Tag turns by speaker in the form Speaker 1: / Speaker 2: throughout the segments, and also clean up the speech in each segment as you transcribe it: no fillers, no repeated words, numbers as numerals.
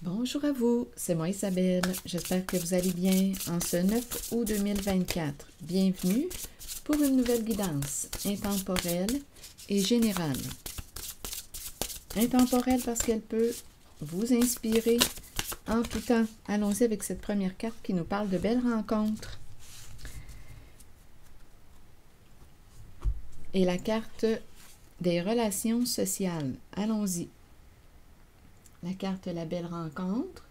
Speaker 1: Bonjour à vous, c'est moi Isabelle. J'espère que vous allez bien en ce 9 août 2024. Bienvenue pour une nouvelle guidance intemporelle et générale. Intemporelle parce qu'elle peut vous inspirer en tout temps. Allons-y avec cette première carte qui nous parle de belles rencontres. Et la carte des relations sociales. Allons-y. La carte La belle rencontre,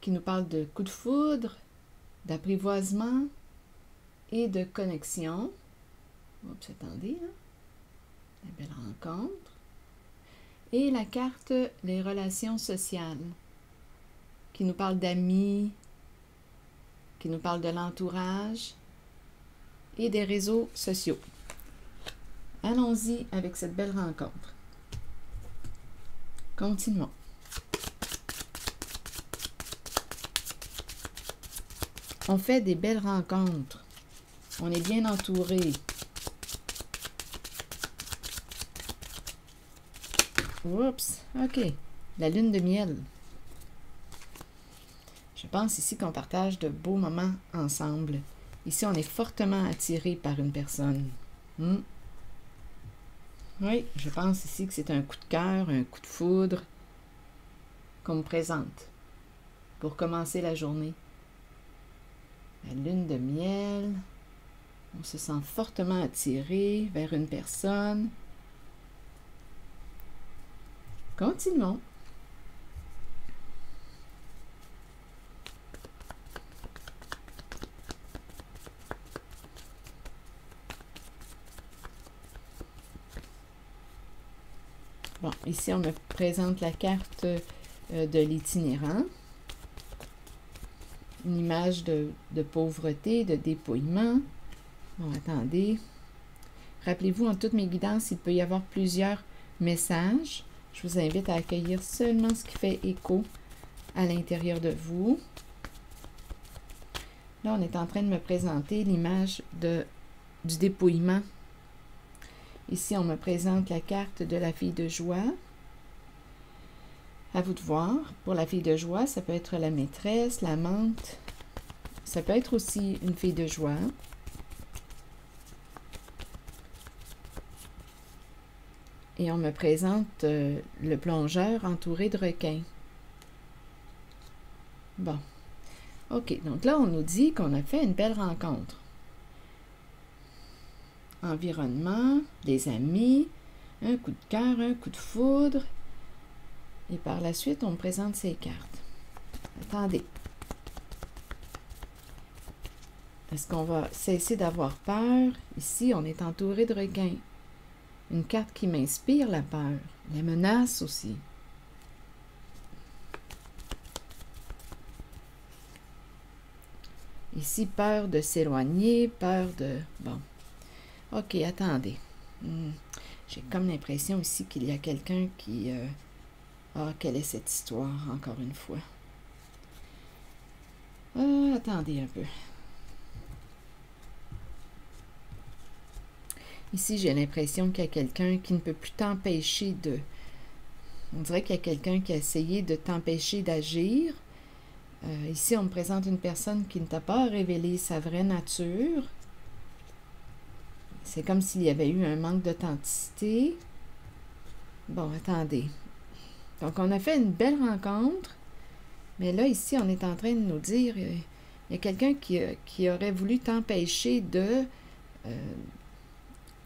Speaker 1: qui nous parle de coup de foudre, d'apprivoisement et de connexion. Oups, attendez, hein? La belle rencontre. Et la carte Les relations sociales, qui nous parle d'amis, qui nous parle de l'entourage et des réseaux sociaux. Allons-y avec cette belle rencontre. Continuons. On fait des belles rencontres. On est bien entouré. Oups, ok. La lune de miel. Je pense ici qu'on partage de beaux moments ensemble. Ici, on est fortement attiré par une personne. Oui, je pense ici que c'est un coup de cœur, un coup de foudre qu'on me présente pour commencer la journée. La lune de miel, on se sent fortement attiré vers une personne. Continuons. Bon, ici, on me présente la carte de l'itinérant. Une image de pauvreté, de dépouillement. Bon, attendez. Rappelez-vous, en toutes mes guidances, il peut y avoir plusieurs messages. Je vous invite à accueillir seulement ce qui fait écho à l'intérieur de vous. Là, on est en train de me présenter l'image du dépouillement. Ici, on me présente la carte de la fille de joie. À vous de voir. Pour la fille de joie, ça peut être la maîtresse, l'amante. Ça peut être aussi une fille de joie. Et on me présente le plongeur entouré de requins. Bon. OK, donc là, on nous dit qu'on a fait une belle rencontre. Environnement, des amis, un coup de cœur, un coup de foudre. Et par la suite, on me présente ces cartes. Attendez. Est-ce qu'on va cesser d'avoir peur? Ici, on est entouré de requins. Une carte qui m'inspire la peur. La menace aussi. Ici, peur de s'éloigner, peur de... Bon. OK, attendez. J'ai comme l'impression ici qu'il y a quelqu'un qui... Ah, quelle est cette histoire, encore une fois? Attendez un peu. Ici, j'ai l'impression qu'il y a quelqu'un qui ne peut plus t'empêcher de... On dirait qu'il y a quelqu'un qui a essayé de t'empêcher d'agir. Ici, on me présente une personne qui ne t'a pas révélé sa vraie nature. C'est comme s'il y avait eu un manque d'authenticité. Bon, attendez. Donc, on a fait une belle rencontre. Mais là, ici, on est en train de nous dire... il y a quelqu'un qui aurait voulu t'empêcher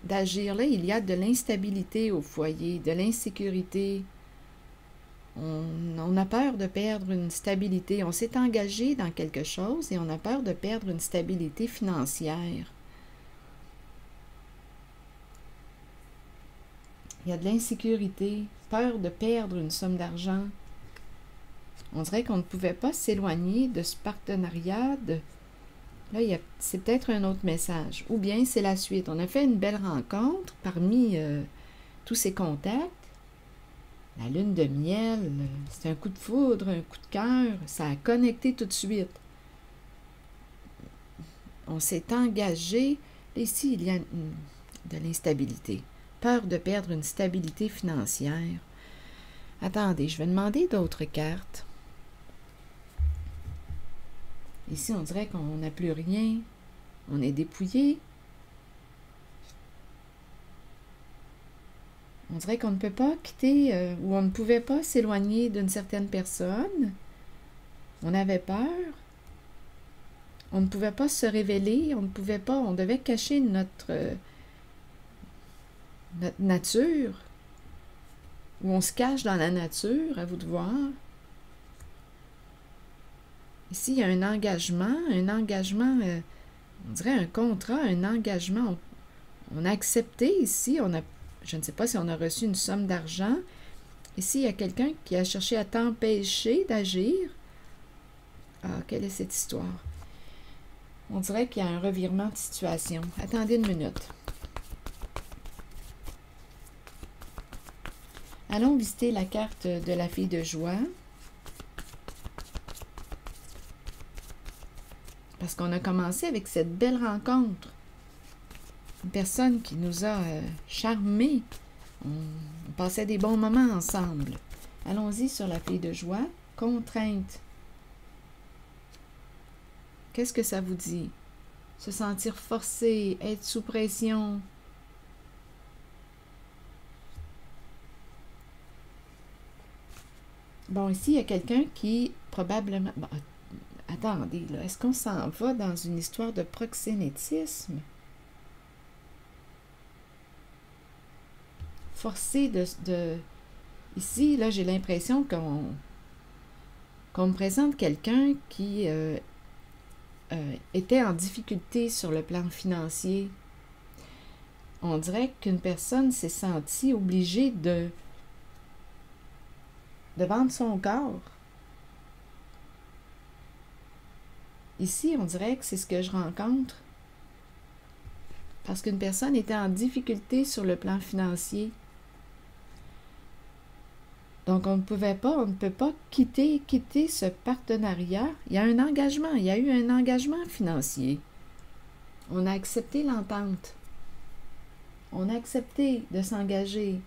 Speaker 1: d'agir. Là, il y a de l'instabilité au foyer, de l'insécurité. On a peur de perdre une stabilité. On s'est engagé dans quelque chose et on a peur de perdre une stabilité financière. Il y a de l'insécurité, peur de perdre une somme d'argent. On dirait qu'on ne pouvait pas s'éloigner de ce partenariat. Là, c'est peut-être un autre message. Ou bien c'est la suite. On a fait une belle rencontre parmi tous ces contacts. La lune de miel, c'est un coup de foudre, un coup de cœur. Ça a connecté tout de suite. On s'est engagé. Ici, il y a de l'instabilité. Peur de perdre une stabilité financière. Attendez, je vais demander d'autres cartes. Ici, on dirait qu'on n'a plus rien. On est dépouillé. On dirait qu'on ne peut pas quitter ou on ne pouvait pas s'éloigner d'une certaine personne. On avait peur. On ne pouvait pas se révéler. On ne pouvait pas. On devait cacher notre nature. Ou on se cache dans la nature, à vous de voir. Ici, il y a un engagement, on dirait un contrat, un engagement. On a accepté ici, je ne sais pas si on a reçu une somme d'argent. Ici, il y a quelqu'un qui a cherché à t'empêcher d'agir. Ah, quelle est cette histoire? On dirait qu'il y a un revirement de situation. Attendez une minute. Allons visiter la carte de la fille de joie. Parce qu'on a commencé avec cette belle rencontre. Une personne qui nous a charmés. On passait des bons moments ensemble. Allons-y sur la fille de joie. Contrainte. Qu'est-ce que ça vous dit? Se sentir forcé, être sous pression. Bon, ici, il y a quelqu'un qui probablement... Bon, attendez, là, est-ce qu'on s'en va dans une histoire de proxénétisme? Forcé de... Ici, là, j'ai l'impression qu'on me présente quelqu'un qui était en difficulté sur le plan financier. On dirait qu'une personne s'est sentie obligée de vendre son corps. Ici, on dirait que c'est ce que je rencontre. Parce qu'une personne était en difficulté sur le plan financier. Donc, on ne peut pas quitter ce partenariat. Il y a un engagement, il y a eu un engagement financier. On a accepté l'entente. On a accepté de s'engager.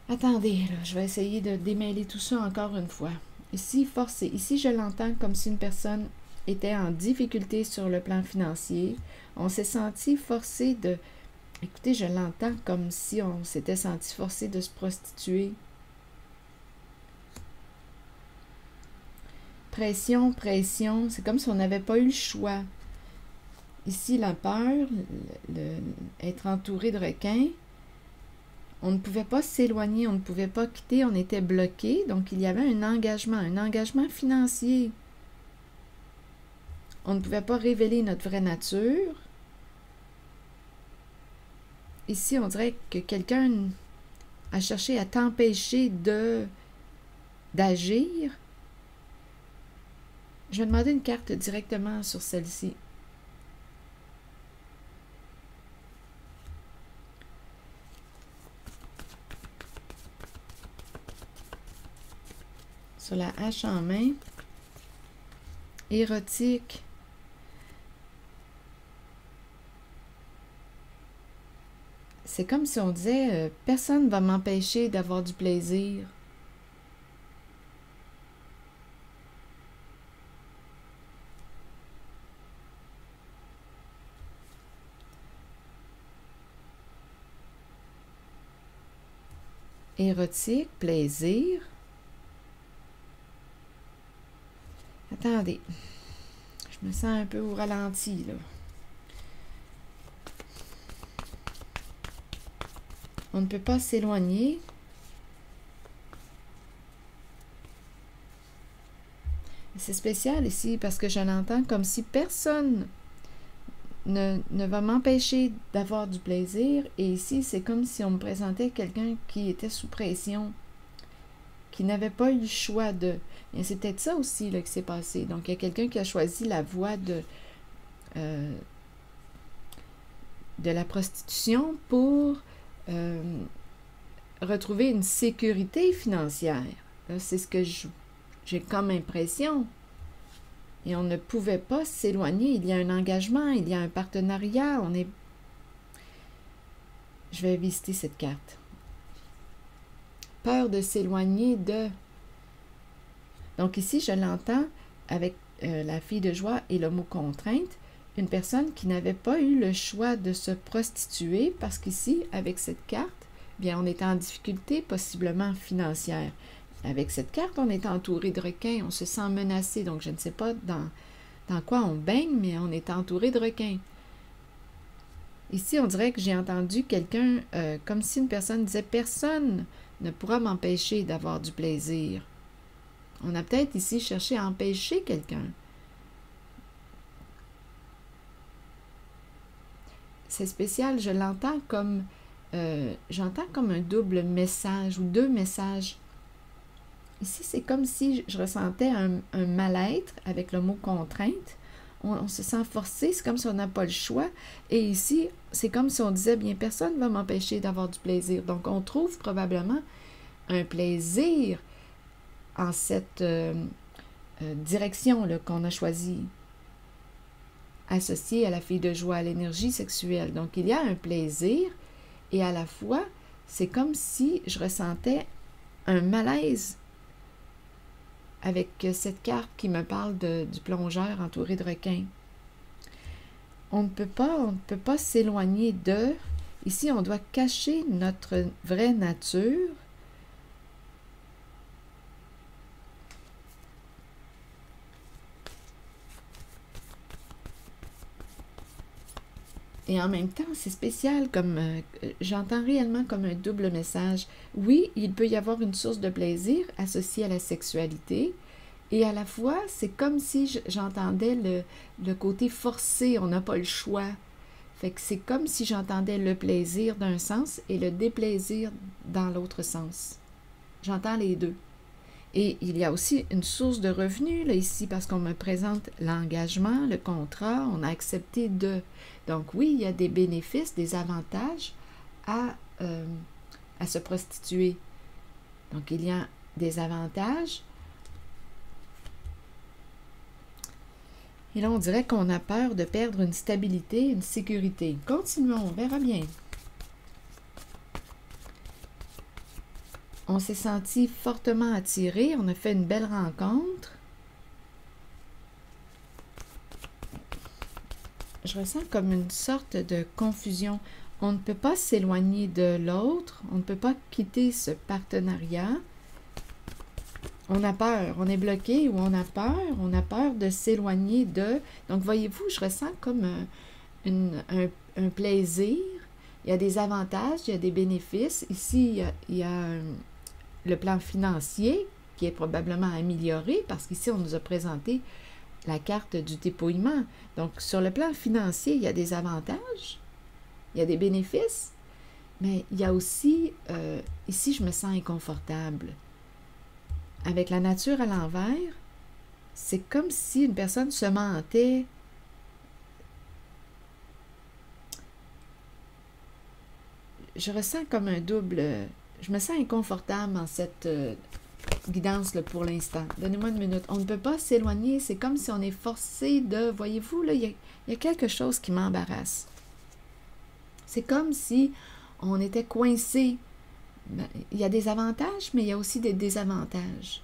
Speaker 1: Attendez, là, je vais essayer de démêler tout ça encore une fois. Ici, forcé. Ici, je l'entends comme si une personne était en difficulté sur le plan financier. On s'est senti forcé de... Écoutez, je l'entends comme si on s'était senti forcé de se prostituer. Pression, pression. C'est comme si on n'avait pas eu le choix. Ici, la peur, être entouré de requins. On ne pouvait pas s'éloigner, on ne pouvait pas quitter, on était bloqué. Donc, il y avait un engagement financier. On ne pouvait pas révéler notre vraie nature. Ici, on dirait que quelqu'un a cherché à t'empêcher d'agir. Je vais demander une carte directement sur celle-ci. Sur la hache en main. Érotique. C'est comme si on disait personne ne va m'empêcher d'avoir du plaisir. Érotique, plaisir. Attendez, je me sens un peu au ralenti, là. On ne peut pas s'éloigner. C'est spécial ici parce que je l'entends comme si personne ne va m'empêcher d'avoir du plaisir. Et ici, c'est comme si on me présentait quelqu'un qui était sous pression, qui n'avait pas eu le choix de... Et c'est peut-être ça aussi là, qui s'est passé. Donc, il y a quelqu'un qui a choisi la voie de la prostitution pour retrouver une sécurité financière. C'est ce que j'ai comme impression. Et on ne pouvait pas s'éloigner. Il y a un engagement, il y a un partenariat. Je vais visiter cette carte. peur de s'éloigner de. Donc ici, je l'entends avec la fille de joie et le mot contrainte, une personne qui n'avait pas eu le choix de se prostituer parce qu'ici, avec cette carte, bien, on est en difficulté possiblement financière. Avec cette carte, on est entouré de requins, on se sent menacé, donc je ne sais pas dans quoi on baigne, mais on est entouré de requins. Ici, on dirait que j'ai entendu quelqu'un, comme si une personne disait « Personne ne pourra m'empêcher d'avoir du plaisir ». On a peut-être ici cherché à empêcher quelqu'un. C'est spécial, je l'entends comme, j'entends comme un double message ou deux messages. Ici, c'est comme si je ressentais un mal-être avec le mot « contrainte ». On se sent forcé, c'est comme si on n'a pas le choix. Et ici, c'est comme si on disait « Bien, personne ne va m'empêcher d'avoir du plaisir ». Donc, on trouve probablement un plaisir en cette direction qu'on a choisie, associée à la fille de joie, à l'énergie sexuelle. Donc, il y a un plaisir et à la fois, c'est comme si je ressentais un malaise avec cette carte qui me parle du plongeur entouré de requins. On ne peut pas s'éloigner de. Ici, on doit cacher notre vraie nature. Et en même temps, c'est spécial, comme j'entends réellement comme un double message. Oui, il peut y avoir une source de plaisir associée à la sexualité, et à la fois, c'est comme si j'entendais le côté forcé, on n'a pas le choix. Fait que c'est comme si j'entendais le plaisir d'un sens et le déplaisir dans l'autre sens. J'entends les deux. Et il y a aussi une source de revenus là, ici, parce qu'on me présente l'engagement, le contrat, on a accepté de. Donc oui, il y a des bénéfices, des avantages à se prostituer. Donc il y a des avantages. Et là, on dirait qu'on a peur de perdre une stabilité, une sécurité. Continuons, on verra bien. On s'est senti fortement attiré, on a fait une belle rencontre. Je ressens comme une sorte de confusion. On ne peut pas s'éloigner de l'autre, on ne peut pas quitter ce partenariat. On a peur, on est bloqué ou on a peur de s'éloigner de. Donc, voyez-vous, je ressens comme un plaisir. Il y a des avantages, il y a des bénéfices. Ici, il y a le plan financier qui est probablement amélioré parce qu'ici, on nous a présenté la carte du dépouillement. Donc, sur le plan financier, il y a des avantages, il y a des bénéfices, mais il y a aussi, ici, je me sens inconfortable. Avec la nature à l'envers, c'est comme si une personne se mentait. Je ressens comme un double. Je me sens inconfortable en cette guidance là, pour l'instant. Donnez-moi une minute. On ne peut pas s'éloigner. C'est comme si on est forcé de. Voyez-vous, là, il y a quelque chose qui m'embarrasse. C'est comme si on était coincé. Il y a des avantages, mais il y a aussi des désavantages.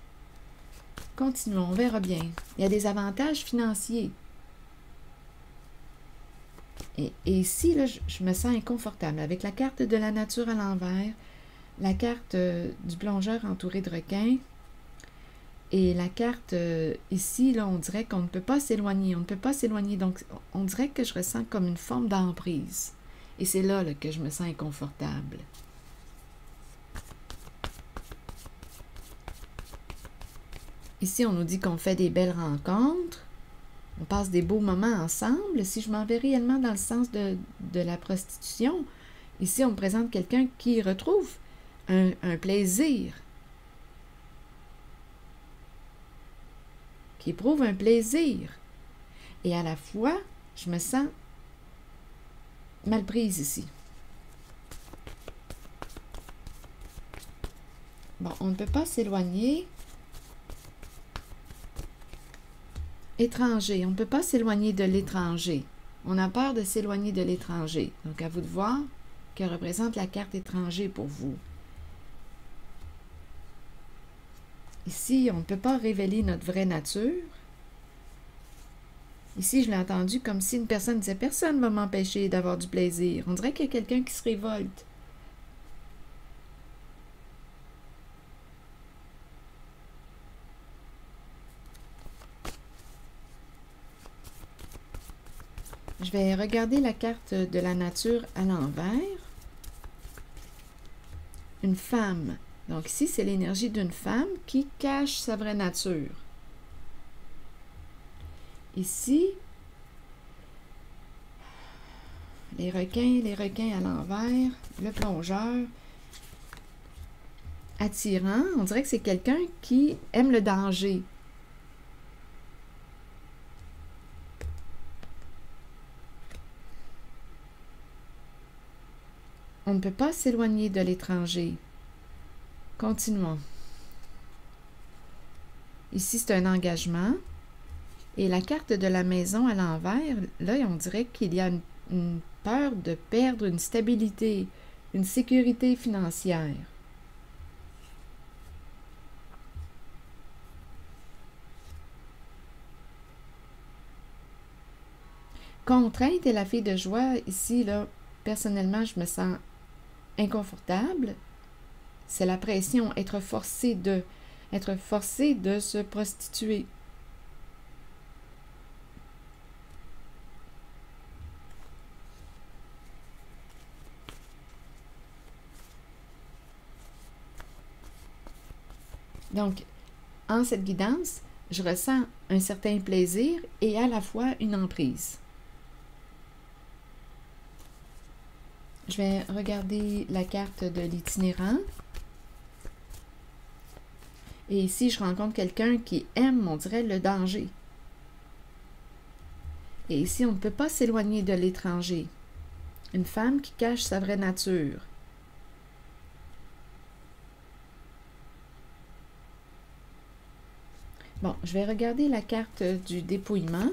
Speaker 1: Continuons, on verra bien. Il y a des avantages financiers. Et ici, là, je me sens inconfortable. Avec la carte de la nature à l'envers, la carte du plongeur entouré de requins, et la carte ici, là, on dirait qu'on ne peut pas s'éloigner. On ne peut pas s'éloigner. Donc, on dirait que je ressens comme une forme d'emprise. Et c'est là, que je me sens inconfortable. Ici, on nous dit qu'on fait des belles rencontres, on passe des beaux moments ensemble. Si je m'en vais réellement dans le sens de la prostitution, ici, on me présente quelqu'un qui retrouve un plaisir, qui éprouve un plaisir. Et à la fois, je me sens mal prise ici. Bon, on ne peut pas s'éloigner. Étranger, on ne peut pas s'éloigner de l'étranger. On a peur de s'éloigner de l'étranger. Donc, à vous de voir que représente la carte étranger pour vous. Ici, on ne peut pas révéler notre vraie nature. Ici, je l'ai entendu comme si une personne disait « Personne ne va m'empêcher d'avoir du plaisir ». On dirait qu'il y a quelqu'un qui se révolte. Je vais regarder la carte de la nature à l'envers. Une femme. Donc ici, c'est l'énergie d'une femme qui cache sa vraie nature. Ici, les requins à l'envers, le plongeur, attirant. On dirait que c'est quelqu'un qui aime le danger. On ne peut pas s'éloigner de l'étranger. Continuons. Ici, c'est un engagement. Et la carte de la maison à l'envers, là, on dirait qu'il y a une peur de perdre une stabilité, une sécurité financière. Contrainte et la fille de joie, ici, là, personnellement, je me sens inconfortable. C'est la pression, être forcé de se prostituer. Donc, en cette guidance, je ressens un certain plaisir et à la fois une emprise. Je vais regarder la carte de l'itinérant. Et ici, je rencontre quelqu'un qui aime, on dirait, le danger. Et ici, on ne peut pas s'éloigner de l'étranger. Une femme qui cache sa vraie nature. Bon, je vais regarder la carte du dépouillement.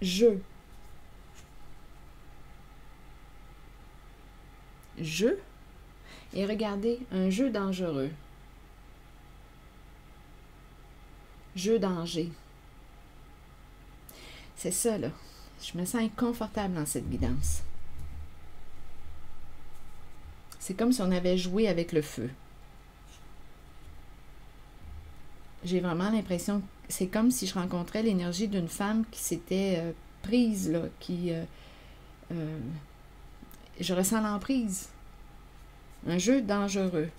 Speaker 1: Jeu. Jeu. Et regardez, un jeu dangereux. Jeu danger. C'est ça, là. Je me sens inconfortable dans cette guidance. C'est comme si on avait joué avec le feu. J'ai vraiment l'impression que c'est comme si je rencontrais l'énergie d'une femme qui s'était prise, là, je ressens l'emprise. Un jeu dangereux.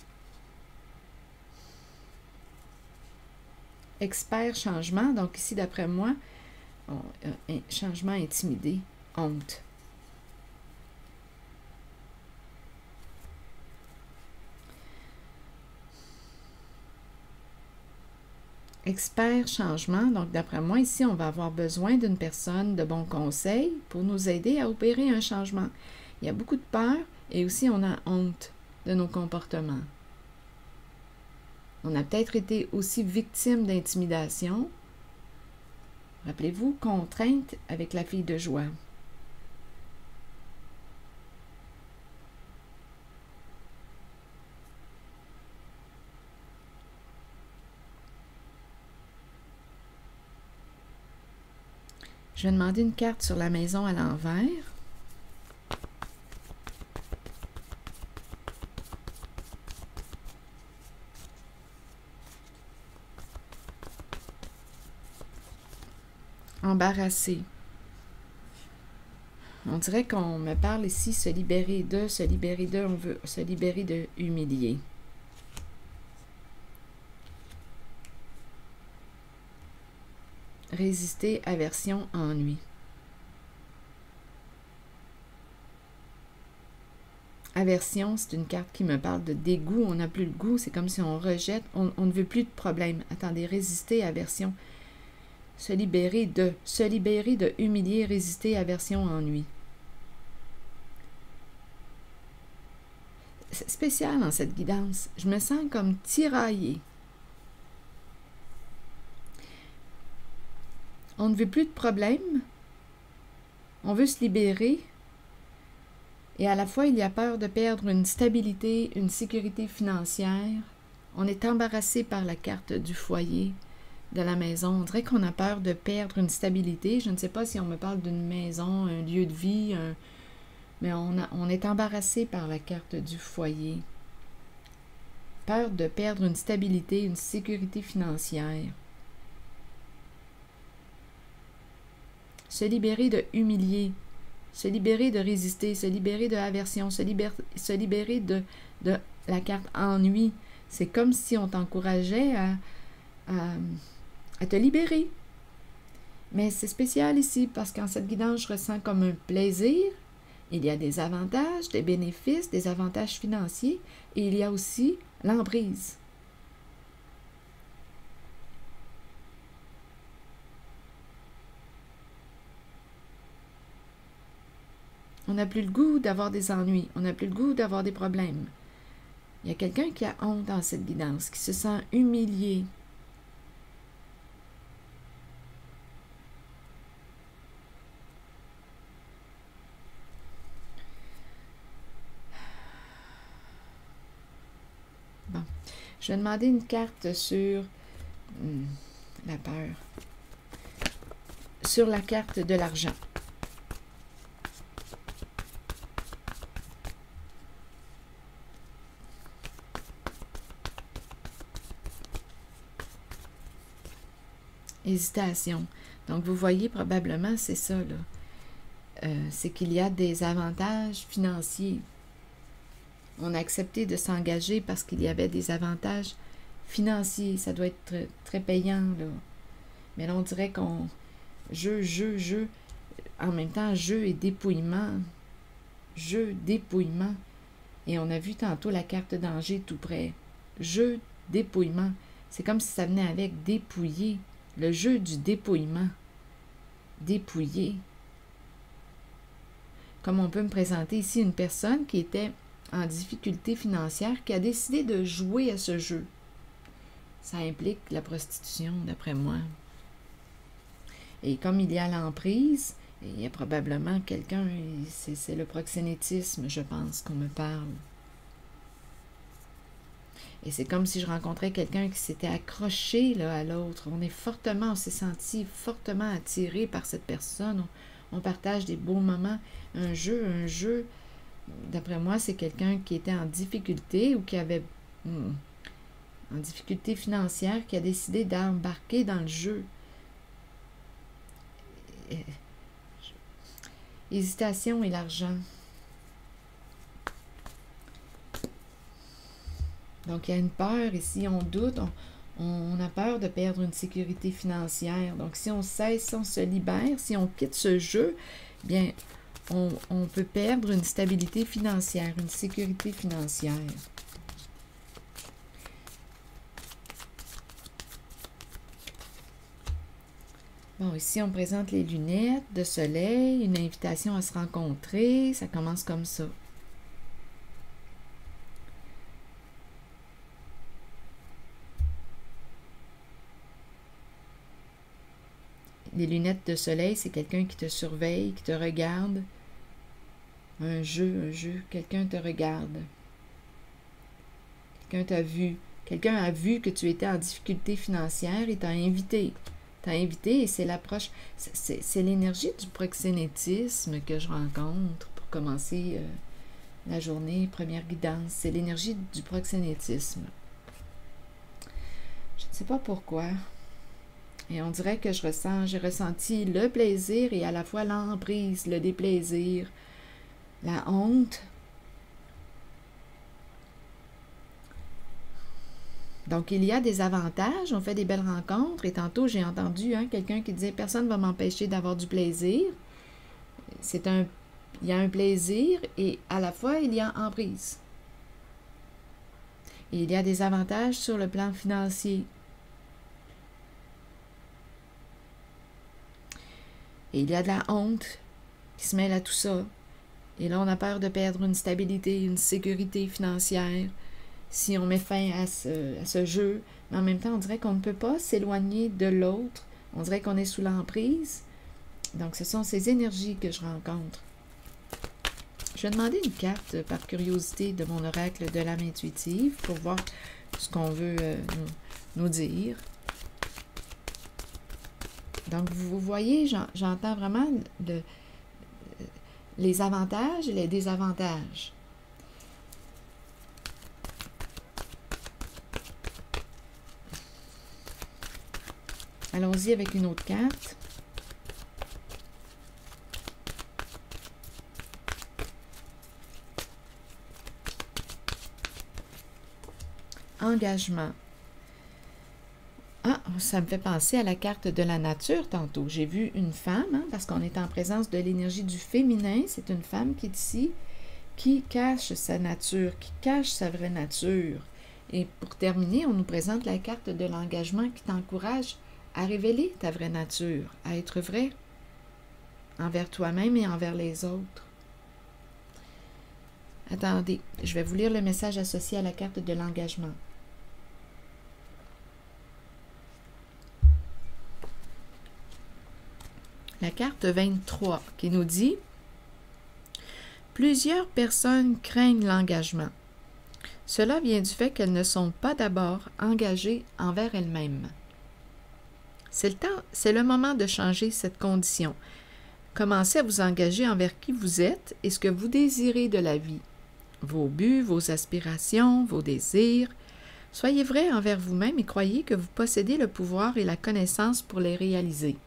Speaker 1: Expert changement, donc ici, d'après moi, un changement intimidé, honte. Expert changement, donc d'après moi, ici, on va avoir besoin d'une personne de bons conseils pour nous aider à opérer un changement. Il y a beaucoup de peur et aussi on a honte de nos comportements. On a peut-être été aussi victime d'intimidation. Rappelez-vous, contrainte avec la fille de joie. Je vais demander une carte sur la maison à l'envers. Embarrassé. On dirait qu'on me parle ici, se libérer de, on veut se libérer de humilier. Résister, aversion, ennui. Aversion, c'est une carte qui me parle de dégoût. On n'a plus le goût, c'est comme si on rejette, on ne veut plus de problème. Attendez, résister, aversion. Se libérer de humilier, résister, aversion, ennui. C'est spécial dans cette guidance. Je me sens comme tiraillée. On ne veut plus de problème. On veut se libérer. Et à la fois, il y a peur de perdre une stabilité, une sécurité financière. On est embarrassé par la carte du foyer, de la maison. On dirait qu'on a peur de perdre une stabilité. Je ne sais pas si on me parle d'une maison, un lieu de vie, mais on est embarrassé par la carte du foyer. Peur de perdre une stabilité, une sécurité financière. Se libérer de humilier, se libérer de résister, se libérer de aversion, se libérer de la carte ennui. C'est comme si on t'encourageait à te libérer. Mais c'est spécial ici parce qu'en cette guidance, je ressens comme un plaisir. Il y a des avantages, des bénéfices, des avantages financiers et il y a aussi l'emprise. On n'a plus le goût d'avoir des ennuis, on n'a plus le goût d'avoir des problèmes. Il y a quelqu'un qui a honte dans cette guidance, qui se sent humilié. Bon, je vais demander une carte sur la peur, sur la carte de l'argent. Hésitation. Donc, vous voyez probablement, c'est ça, là. C'est qu'il y a des avantages financiers. On a accepté de s'engager parce qu'il y avait des avantages financiers. Ça doit être très payant, là. Mais là, on dirait qu'on... Jeu. En même temps, jeu et dépouillement. Jeu, dépouillement. Et on a vu tantôt la carte danger tout près. Jeu, dépouillement. C'est comme si ça venait avec dépouiller. Le jeu du dépouillement. Dépouiller. Comme on peut me présenter ici une personne qui était en difficulté financière, qui a décidé de jouer à ce jeu. Ça implique la prostitution, d'après moi. Et comme il y a l'emprise, il y a probablement quelqu'un, c'est le proxénétisme, je pense, qu'on me parle. Et c'est comme si je rencontrais quelqu'un qui s'était accroché là, à l'autre. On s'est senti fortement attiré par cette personne. On partage des beaux moments. Un jeu, d'après moi, c'est quelqu'un qui était en difficulté ou qui avait en difficulté financière, qui a décidé d'embarquer dans le jeu. Hésitation et l'argent. Donc, il y a une peur ici, on doute, on a peur de perdre une sécurité financière. Donc, si on cesse, si on se libère, si on quitte ce jeu, bien, on peut perdre une stabilité financière, une sécurité financière. Bon, ici, on présente les lunettes de soleil, une invitation à se rencontrer. Ça commence comme ça. Les lunettes de soleil, c'est quelqu'un qui te surveille, qui te regarde. Un jeu, quelqu'un te regarde. Quelqu'un t'a vu. Quelqu'un a vu que tu étais en difficulté financière et t'a invité. T'a invité et c'est l'approche. C'est l'énergie du proxénétisme que je rencontre pour commencer la journée, première guidance. C'est l'énergie du proxénétisme. Je ne sais pas pourquoi. Et on dirait que j'ai ressenti le plaisir et à la fois l'emprise, le déplaisir, la honte. Donc, il y a des avantages, on fait des belles rencontres. Et tantôt, j'ai entendu quelqu'un qui disait « Personne ne va m'empêcher d'avoir du plaisir. » Il y a un plaisir et à la fois, il y a emprise. Et il y a des avantages sur le plan financier. Et il y a de la honte qui se mêle à tout ça. Et là, on a peur de perdre une stabilité, une sécurité financière si on met fin à ce jeu. Mais en même temps, on dirait qu'on ne peut pas s'éloigner de l'autre. On dirait qu'on est sous l'emprise. Donc, ce sont ces énergies que je rencontre. Je vais demander une carte par curiosité de mon oracle de l'âme intuitive pour voir ce qu'on veut nous dire. Donc, vous voyez, j'entends vraiment les avantages et les désavantages. Allons-y avec une autre carte. Engagement. Ah, ça me fait penser à la carte de la nature tantôt. J'ai vu une femme, hein, parce qu'on est en présence de l'énergie du féminin. C'est une femme qui est ici, qui cache sa nature, qui cache sa vraie nature. Et pour terminer, on nous présente la carte de l'engagement qui t'encourage à révéler ta vraie nature, à être vrai envers toi-même et envers les autres. Attendez, je vais vous lire le message associé à la carte de l'engagement. La carte 23 qui nous dit « Plusieurs personnes craignent l'engagement. Cela vient du fait qu'elles ne sont pas d'abord engagées envers elles-mêmes. C'est le moment de changer cette condition. Commencez à vous engager envers qui vous êtes et ce que vous désirez de la vie. Vos buts, vos aspirations, vos désirs. Soyez vrai envers vous-même et croyez que vous possédez le pouvoir et la connaissance pour les réaliser.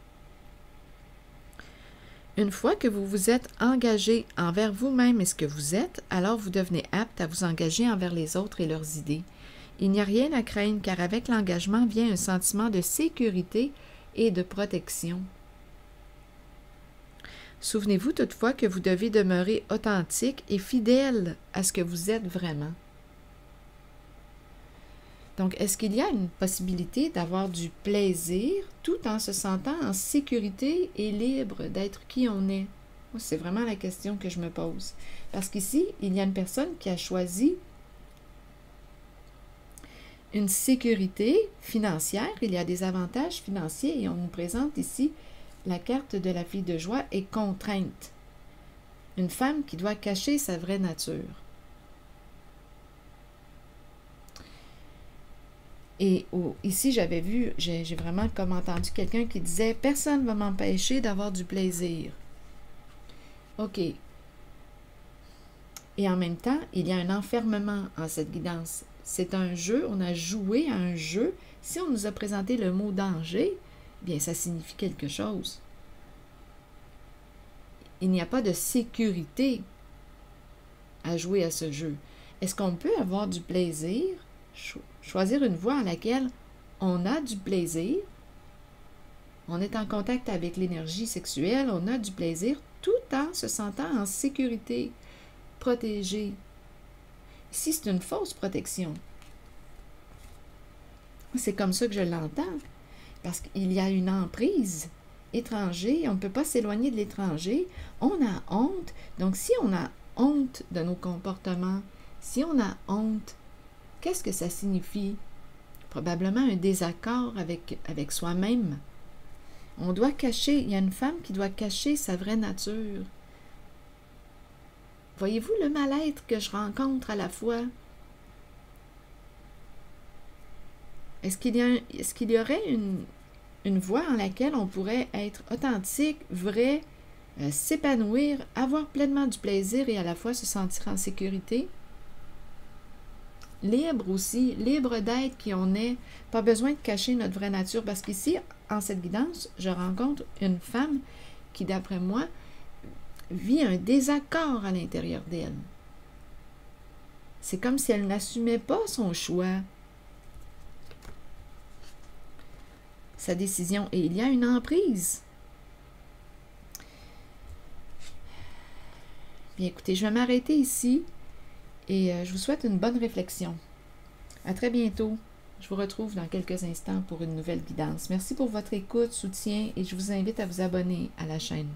Speaker 1: Une fois que vous vous êtes engagé envers vous-même et ce que vous êtes, alors vous devenez apte à vous engager envers les autres et leurs idées. Il n'y a rien à craindre car avec l'engagement vient un sentiment de sécurité et de protection. Souvenez-vous toutefois que vous devez demeurer authentique et fidèle à ce que vous êtes vraiment. Donc, est-ce qu'il y a une possibilité d'avoir du plaisir tout en se sentant en sécurité et libre d'être qui on est? C'est vraiment la question que je me pose. Parce qu'ici, il y a une personne qui a choisi une sécurité financière. Il y a des avantages financiers et on nous présente ici la carte de la fille de joie et contrainte. Une femme qui doit cacher sa vraie nature. Et ici, j'avais vu, j'ai vraiment comme entendu quelqu'un qui disait « Personne ne va m'empêcher d'avoir du plaisir. » OK. Et en même temps, il y a un enfermement en cette guidance. C'est un jeu, on a joué à un jeu. Si on nous a présenté le mot « danger », bien, ça signifie quelque chose. Il n'y a pas de sécurité à jouer à ce jeu. Est-ce qu'on peut avoir du plaisir? Choisir une voie à laquelle on a du plaisir, on est en contact avec l'énergie sexuelle, on a du plaisir tout en se sentant en sécurité, protégé. Ici, c'est une fausse protection. C'est comme ça que je l'entends, parce qu'il y a une emprise étranger, on ne peut pas s'éloigner de l'étranger, on a honte. Donc, si on a honte de nos comportements, si on a honte, qu'est-ce que ça signifie? Probablement un désaccord avec soi-même. On doit cacher, il y a une femme qui doit cacher sa vraie nature. Voyez-vous le mal-être que je rencontre à la fois? Est-ce qu'il y aurait une voie en laquelle on pourrait être authentique, vrai, s'épanouir, avoir pleinement du plaisir et à la fois se sentir en sécurité? Libre aussi, libre d'être qui on est, pas besoin de cacher notre vraie nature, parce qu'ici, en cette guidance, je rencontre une femme qui, d'après moi, vit un désaccord à l'intérieur d'elle. C'est comme si elle n'assumait pas son choix, sa décision, et il y a une emprise. Bien, écoutez, je vais m'arrêter ici. Et je vous souhaite une bonne réflexion. À très bientôt. Je vous retrouve dans quelques instants pour une nouvelle guidance. Merci pour votre écoute, soutien et je vous invite à vous abonner à la chaîne.